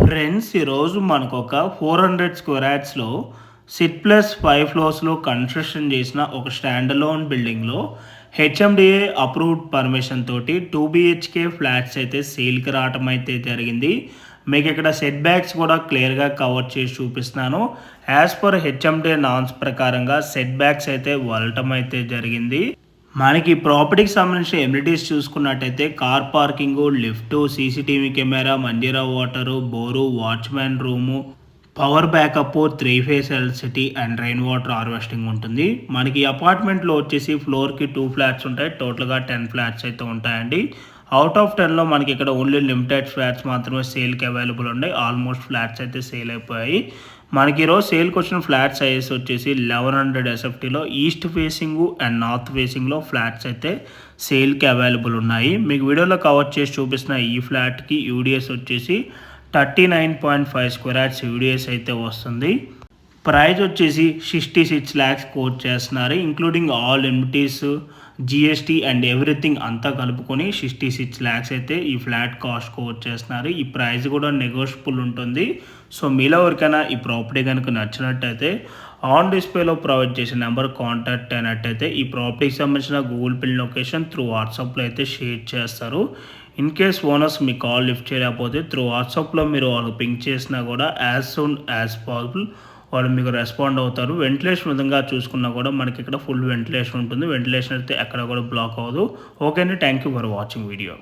Friends ఈరోజు మనకు ఒక 400 స్క్వేర్ యార్డ్స్లో సిట్ ప్లస్ 5 ఫ్లోర్స్లో కన్స్ట్రక్షన్ చేసిన ఒక స్టాండ్ అలోన్ బిల్డింగ్లో హెచ్ఎండిఏ అప్రూవ్డ్ పర్మిషన్ తోటి 2 బిహెచ్కే ఫ్లాట్స్ అయితే సేల్కి రావటం అయితే జరిగింది. మీకు ఇక్కడ సెట్ బ్యాక్స్ కూడా క్లియర్గా కవర్ చేసి చూపిస్తున్నాను. యాజ్ పర్ హెచ్ఎండిఏ నామ్స్ ప్రకారంగా సెట్ బ్యాక్స్ అయితే వలటం అయితే జరిగింది. మనకి ప్రాపర్టీకి సంబంధించిన ఎమ్యూనిటీస్ చూసుకున్నట్టయితే car parking, lift, CCTV camera, Manjira water, bore, watchman room, power backup, 3 phase electricity and rain water harvesting ఉంటుంది. మనకి అపార్ట్మెంట్లో వచ్చేసి ఫ్లోర్కి 2 ఫ్లాట్స్ ఉంటాయి. టోటల్గా 10 ఫ్లాట్స్ అయితే ఉంటాయండి. అవుట్ ఆఫ్ 10లో మనకి ఇక్కడ ఓన్లీ లిమిటెడ్ ఫ్లాట్స్ మాత్రమే సేల్కి అవైలబుల్ ఉన్నాయి. ఆల్మోస్ట్ ఫ్లాట్స్ అయితే సేల్ అయిపోయాయి. మనకి ఈరోజు సేల్కి వచ్చిన ఫ్లాట్ సైజెస్ వచ్చేసి 1100 ఎస్ఎఫ్టీలో ఈస్ట్ ఫేసింగ్ అండ్ నార్త్ ఫేసింగ్లో ఫ్లాట్స్ అయితే సేల్కి అవైలబుల్ ఉన్నాయి. మీకు వీడియోలో కవర్ చేసి చూపిస్తున్న ఈ ఫ్లాట్కి యూడిఎస్ వచ్చేసి 39.5 స్క్వేర్ యార్డ్స్ యూడిఎస్ అయితే వస్తుంది. ప్రైస్ వచ్చేసి 66 lakhs కోట్ చేస్తున్నారు. Including all amenities, GST and everything అంతా కలుపుకొని 66 lakhs అయితే ఈ ఫ్లాట్ కాస్ట్ కోట్ చేస్తున్నారు. ఈ ప్రైస్ కూడా నెగోషియబుల్ ఉంటుంది. సో మీలో ఎవరికైనా ఈ ప్రాపర్టీ కనుక నచ్చినట్టయితే ఆన్ డిస్ప్లేలో ప్రొవైడ్ చేసే నెంబర్ కాంటాక్ట్ అయినట్టయితే ఈ ప్రాపర్టీకి సంబంధించిన గూగుల్ పిన్ లొకేషన్ త్రూ వాట్సాప్లో అయితే షేర్ చేస్తారు. In case owners me call lift చేయలేకపోతే త్రూ వాట్సాప్లో మీరు వాళ్ళకి పింక్ చేసినా కూడా యాజ్ సూన్ యాజ్ పాసిబుల్ వాళ్ళు మీకు రెస్పాండ్ అవుతారు. వెంటిలేషన్ విధంగా చూసుకున్నా కూడా మనకి ఇక్కడ ఫుల్ వెంటిలేషన్ ఉంటుంది. వెంటిలేషన్ అయితే ఎక్కడ కూడా బ్లాక్ అవ్వదు. ఓకే అండి, thank you for watching video.